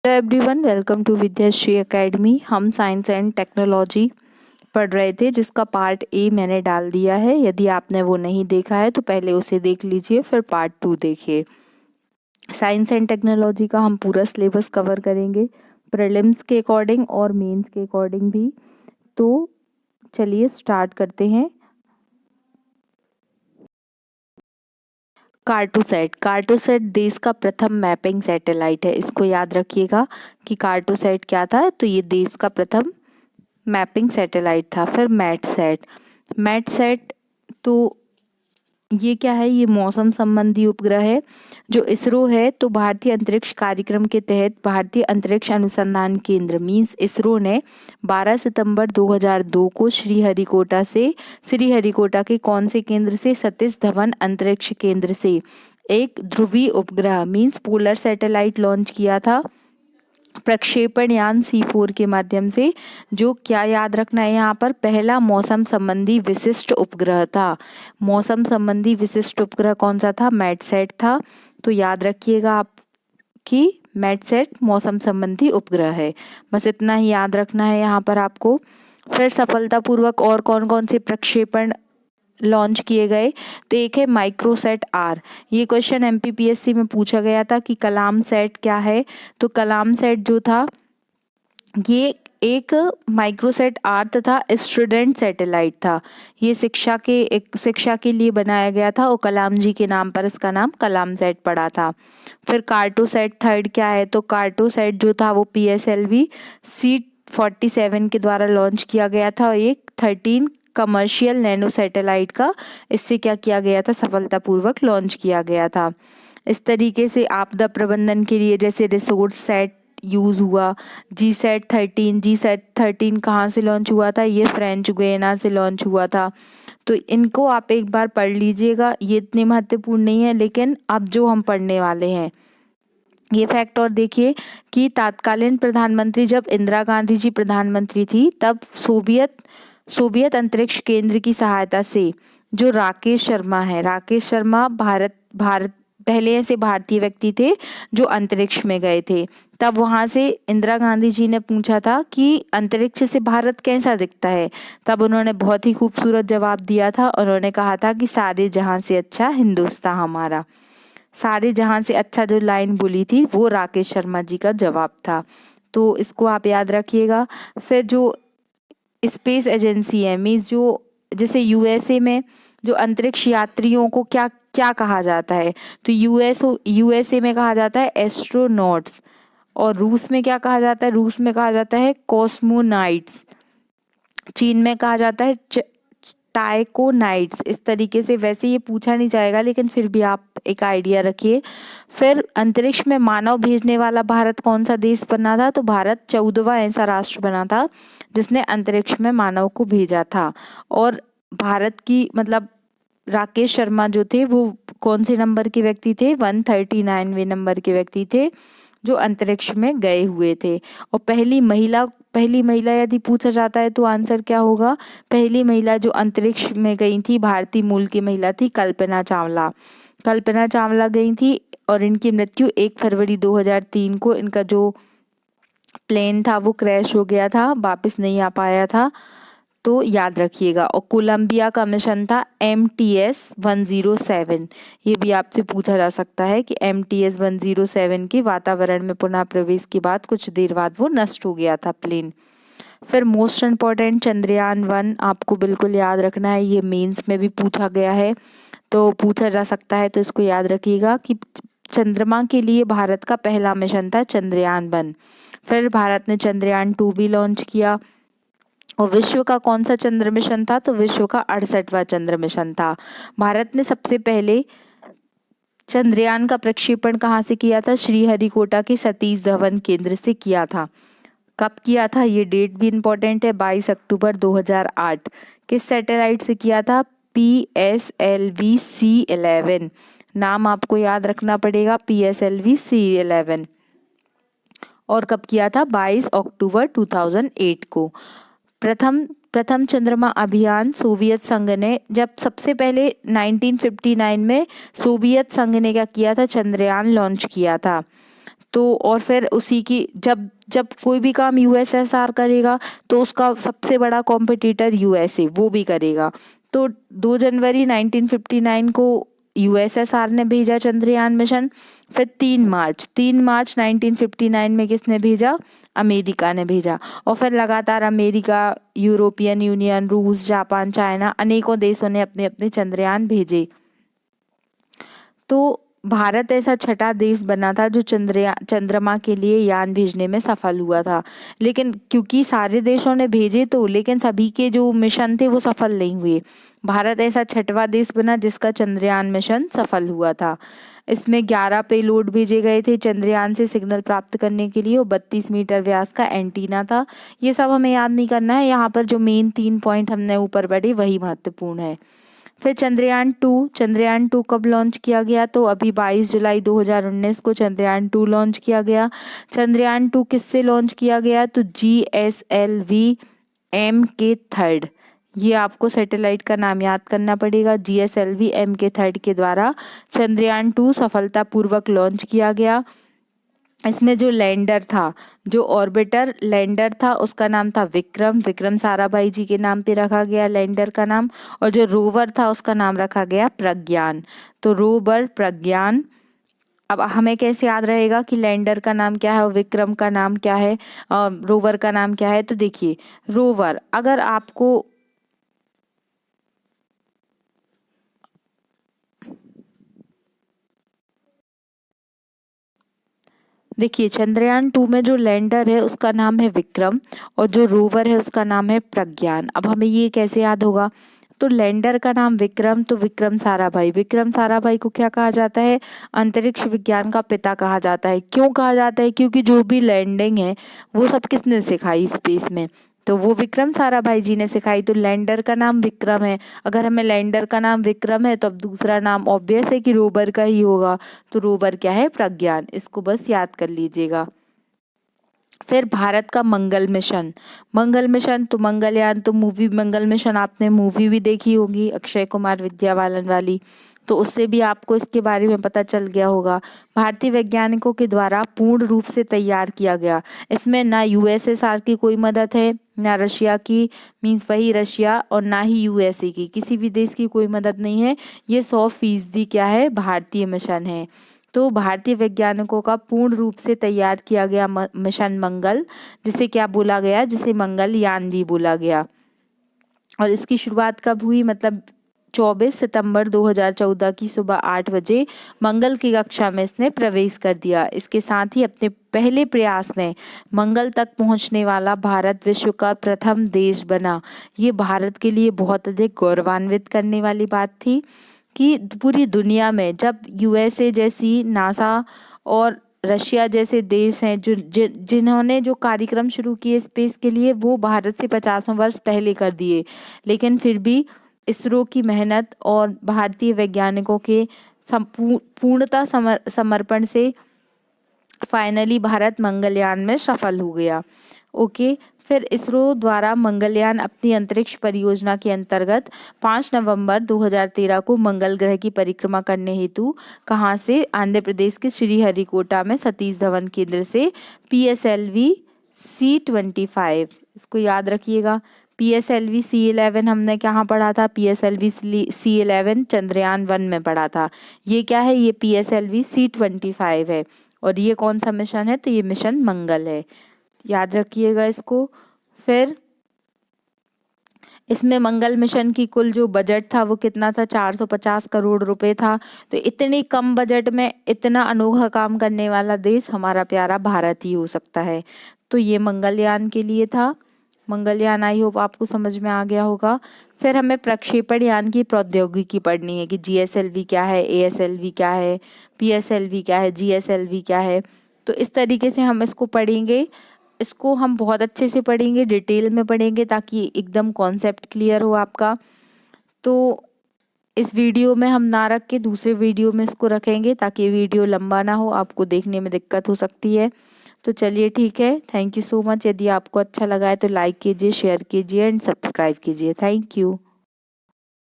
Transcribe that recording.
Hello everyone, welcome to Vidyashree academy. हम science and technology पढ़ रहे थे, जिसका पार्ट ए मैंने डाल दिया है। यदि आपने वो नहीं देखा है तो पहले उसे देख लीजिए, फिर पार्ट 2 देखिए। साइंस एंड टेक्नोलॉजी का हम पूरा सिलेबस कवर करेंगे, प्रीलिम्स के अकॉर्डिंग और मेंस के अकॉर्डिंग भी। तो चलिए स्टार्ट करते हैं। कार्टोसैट देश का प्रथम मैपिंग सैटेलाइट है। इसको याद रखिएगा कि कार्टोसैट क्या था, तो ये देश का प्रथम मैपिंग सैटेलाइट था। फिर मैटसैट तो ये क्या है, ये मौसम संबंधी उपग्रह है जो इसरो है। तो भारतीय अंतरिक्ष कार्यक्रम के तहत भारतीय अंतरिक्ष अनुसंधान केंद्र मीन्स इसरो ने 12 सितंबर 2002 को श्रीहरिकोटा के कौन से केंद्र से, सतीश धवन अंतरिक्ष केंद्र से एक ध्रुवीय उपग्रह मीन्स पोलर सैटेलाइट लॉन्च किया था प्रक्षेपण यान C4 के माध्यम से। जो क्या याद रखना है यहाँ पर, पहला मौसम संबंधी विशिष्ट उपग्रह था। मौसम संबंधी विशिष्ट उपग्रह कौन सा था? मैटसैट था। तो याद रखिएगा आप कि मैटसैट मौसम संबंधी उपग्रह है। बस इतना ही याद रखना है यहाँ पर आपको। फिर सफलतापूर्वक और कौन कौन से प्रक्षेपण लॉन्च किए गए, तो एक है माइक्रोसैट आर। ये क्वेश्चन MPPSC में पूछा गया था कि कलाम सैट क्या है। तो कलाम सैट जो था ये एक माइक्रोसैट आर तथा स्टूडेंट सैटेलाइट था। ये शिक्षा के लिए बनाया गया था और कलाम जी के नाम पर इसका नाम कलाम सैट पड़ा था। फिर कार्टोसैट थर्ड क्या है, तो कार्टोसैट जो था वो PSLV C47 के द्वारा लॉन्च किया गया था और एक 13 कमर्शियल नैनो सैटेलाइट का इससे क्या किया गया था, सफलतापूर्वक लॉन्च किया गया था। इस तरीके से आपदा प्रबंधन के लिए जैसे रिसोर्स सेट यूज़ हुआ। जी सेट 13 कहाँ से लॉन्च हुआ था? ये फ्रेंच गुयाना से लॉन्च हुआ था। तो इनको आप एक बार पढ़ लीजिएगा, ये इतने महत्वपूर्ण नहीं है, लेकिन अब जो हम पढ़ने वाले हैं ये फैक्ट और देखिए कि तत्कालीन प्रधानमंत्री जब इंदिरा गांधी जी प्रधानमंत्री थी, तब सोवियत अंतरिक्ष केंद्र की सहायता से जो राकेश शर्मा भारत पहले ऐसे भारतीय व्यक्ति थे जो अंतरिक्ष में गए थे। तब वहां से इंदिरा गांधी जी ने पूछा था कि अंतरिक्ष से भारत कैसा दिखता है। तब उन्होंने बहुत ही खूबसूरत जवाब दिया था। उन्होंने कहा था कि सारे जहां से अच्छा हिंदुस्तान हमारा। सारे जहां से अच्छा जो लाइन बोली थी वो राकेश शर्मा जी का जवाब था। तो इसको आप याद रखिएगा। फिर जो स्पेस एजेंसी है मीन्स जो जैसे USA में जो अंतरिक्ष यात्रियों को क्या क्या कहा जाता है, तो USA में कहा जाता है एस्ट्रोनॉट्स। और रूस में क्या कहा जाता है? रूस में कहा जाता है कॉस्मोनाइट्स। चीन में कहा जाता है टाइकोनाइट्स। इस तरीके से वैसे ये पूछा नहीं जाएगा, लेकिन फिर भी आप एक आइडिया रखिए। फिर अंतरिक्ष में मानव भेजने वाला भारत कौन सा देश बना था? तो भारत 14वां ऐसा राष्ट्र बना था जिसने अंतरिक्ष में मानव को भेजा था। और भारत की मतलब राकेश शर्मा जो थे वो कौन से नंबर के व्यक्ति थे? 139वें नंबर के व्यक्ति थे जो अंतरिक्ष में गए हुए थे। और पहली महिला यदि पूछा जाता है तो आंसर क्या होगा? पहली महिला जो अंतरिक्ष में गई थी भारतीय मूल की महिला थी कल्पना चावला गई थी। और इनकी मृत्यु 1 फरवरी 2003 को इनका जो प्लेन था वो क्रैश हो गया था, वापस नहीं आ पाया था। तो याद रखिएगा। और कोलंबिया का मिशन था MTS-107। ये भी आपसे पूछा जा सकता है कि MTS-107 के वातावरण में पुनः प्रवेश के बाद कुछ देर बाद वो नष्ट हो गया था प्लेन। फिर मोस्ट इम्पॉर्टेंट चंद्रयान 1 आपको बिल्कुल याद रखना है, ये मेंस में भी पूछा गया है तो पूछा जा सकता है, तो इसको याद रखिएगा कि चंद्रमा के लिए भारत का पहला मिशन था चंद्रयान 1। फिर भारत ने चंद्रयान 2 भी लॉन्च किया। और विश्व का कौन सा चंद्र मिशन था? तो विश्व का 68वां चंद्र मिशन था। भारत ने सबसे पहले चंद्रयान का प्रक्षेपण कहाँ से किया था? श्रीहरिकोटा के सतीश धवन केंद्र से किया था। कब किया था? ये डेट भी इम्पोर्टेंट है, 22 अक्टूबर 2008। किस सैटेलाइट से किया था? PSLV C11। नाम आपको याद रखना पड़ेगा, PSLV C11। और कब किया था? 22 अक्टूबर 2008 को। प्रथम चंद्रमा अभियान सोवियत संघ ने जब सबसे पहले 1959 में सोवियत संघ ने क्या किया था? चंद्रयान लॉन्च किया था। तो और फिर उसी की जब जब कोई भी काम यूएसएसआर करेगा तो उसका सबसे बड़ा कॉम्पिटिटर यूएसए वो भी करेगा। तो 2 जनवरी 1959 को यूएसएसआर ने भेजा चंद्रयान मिशन। फिर 3 मार्च 1959 में किसने भेजा? अमेरिका ने भेजा। और फिर लगातार अमेरिका, यूरोपियन यूनियन, रूस, जापान, चाइना अनेकों देशों ने अपने अपने चंद्रयान भेजे। तो भारत ऐसा छठा देश बना था जो चंद्रमा के लिए यान भेजने में सफल हुआ था। लेकिन क्योंकि सारे देशों ने भेजे तो, लेकिन सभी के जो मिशन थे वो सफल नहीं हुए। भारत ऐसा छठवां देश बना जिसका चंद्रयान मिशन सफल हुआ था। इसमें 11 पेलोड भेजे गए थे चंद्रयान से सिग्नल प्राप्त करने के लिए और 32 मीटर व्यास का एंटीना था। ये सब हमें याद नहीं करना है, यहाँ पर जो मेन 3 पॉइंट हमने ऊपर पढ़े वही महत्वपूर्ण है। फिर चंद्रयान 2 कब लॉन्च किया गया? तो अभी 22 जुलाई 2019 को चंद्रयान 2 लॉन्च किया गया। चंद्रयान 2 किससे लॉन्च किया गया? तो GSLV MK3, ये आपको सैटेलाइट का नाम याद करना पड़ेगा। GSLV MK3 के द्वारा चंद्रयान 2 सफलतापूर्वक लॉन्च किया गया। इसमें जो लैंडर था, जो ऑर्बिटर लैंडर था उसका नाम था विक्रम साराभाई जी के नाम पे रखा गया लैंडर का नाम। और जो रोवर था उसका नाम रखा गया प्रज्ञान। तो रोवर, प्रज्ञान। अब हमें कैसे याद रहेगा कि लैंडर का नाम क्या है और विक्रम का नाम क्या है, रोवर का नाम क्या है? तो देखिए, रोवर अगर आपको देखिए चंद्रयान 2 में जो लैंडर है उसका नाम है विक्रम और जो रोवर है उसका नाम है प्रज्ञान। अब हमें ये कैसे याद होगा? तो लैंडर का नाम विक्रम, तो विक्रम साराभाई को क्या कहा जाता है? अंतरिक्ष विज्ञान का पिता कहा जाता है। क्यों कहा जाता है? क्योंकि जो भी लैंडिंग है वो सब किसने सिखाई स्पेस में? तो वो विक्रम साराभाई जी ने सिखाई। तो लैंडर का नाम विक्रम है। अगर हमें लैंडर का नाम विक्रम है तो अब दूसरा नाम ऑब्वियस है कि रोवर का ही होगा। तो रोवर क्या है? प्रज्ञान। इसको बस याद कर लीजिएगा। फिर भारत का मंगल मिशन तो मंगलयान तो मूवी, मंगल मिशन आपने मूवी भी देखी होगी अक्षय कुमार विद्या बालन वाली, तो उससे भी आपको इसके बारे में पता चल गया होगा। भारतीय वैज्ञानिकों के द्वारा पूर्ण रूप से तैयार किया गया। इसमें ना यूएसएसआर की कोई मदद है, ना रशिया की, मीन्स वही रशिया, और ना ही यूएसए की, किसी भी देश की कोई मदद नहीं है। ये 100% क्या है? भारतीय मिशन है। तो भारतीय वैज्ञानिकों का पूर्ण रूप से तैयार किया गया मिशन मंगल, जिसे क्या बोला गया? जिसे मंगलयान भी बोला गया। और इसकी शुरुआत कब हुई? मतलब 24 सितंबर 2014 की सुबह 8 बजे मंगल की कक्षा में इसने प्रवेश कर दिया। इसके साथ ही अपने पहले प्रयास में मंगल तक पहुंचने वाला भारत विश्व का प्रथम देश बना। ये भारत के लिए बहुत अधिक गौरवान्वित करने वाली बात थी कि पूरी दुनिया में जब यूएसए जैसी, नासा और रशिया जैसे देश हैं जिन्होंने जो कार्यक्रम शुरू किए स्पेस के लिए वो भारत से 50 वर्ष पहले कर दिए, लेकिन फिर भी इसरो की मेहनत और भारतीय वैज्ञानिकों के पूर्णता समर्पण से फाइनली भारत मंगलयान में सफल हो गया। ओके। फिर इसरो द्वारा मंगलयान अपनी अंतरिक्ष परियोजना के अंतर्गत 5 नवंबर 2013 को मंगल ग्रह की परिक्रमा करने हेतु कहाँ से? आंध्र प्रदेश के श्रीहरिकोटा में सतीश धवन केंद्र से PSLV C-25, इसको याद रखिएगा। PSLV C-11 हमने कहाँ पढ़ा था? PSLV C-11 चंद्रयान 1 में पढ़ा था। ये क्या है? ये PSLV C-25 है। और ये कौन सा मिशन है? तो ये मिशन मंगल है, याद रखिएगा इसको। फिर इसमें मंगल मिशन की कुल जो बजट था वो कितना था? 450 करोड़ रुपए था। तो इतनी कम बजट में इतना अनोखा काम करने वाला देश हमारा प्यारा भारत ही हो सकता है। तो ये मंगलयान के लिए था। मंगलयान, आई होप आपको समझ में आ गया होगा। फिर हमें प्रक्षेपण यान की प्रौद्योगिकी पढ़नी है कि GSLV क्या है, ASLV क्या है, PSLV क्या है, GSLV क्या है। तो इस तरीके से हम इसको पढ़ेंगे। इसको हम बहुत अच्छे से पढ़ेंगे, डिटेल में पढ़ेंगे ताकि एकदम कॉन्सेप्ट क्लियर हो आपका। तो इस वीडियो में हम ना रख के दूसरे वीडियो में इसको रखेंगे ताकि वीडियो लंबा ना हो, आपको देखने में दिक्कत हो सकती है। तो चलिए ठीक है, थैंक यू सो मच। यदि आपको अच्छा लगा है तो लाइक कीजिए, शेयर कीजिए एंड सब्सक्राइब कीजिए। Thank you.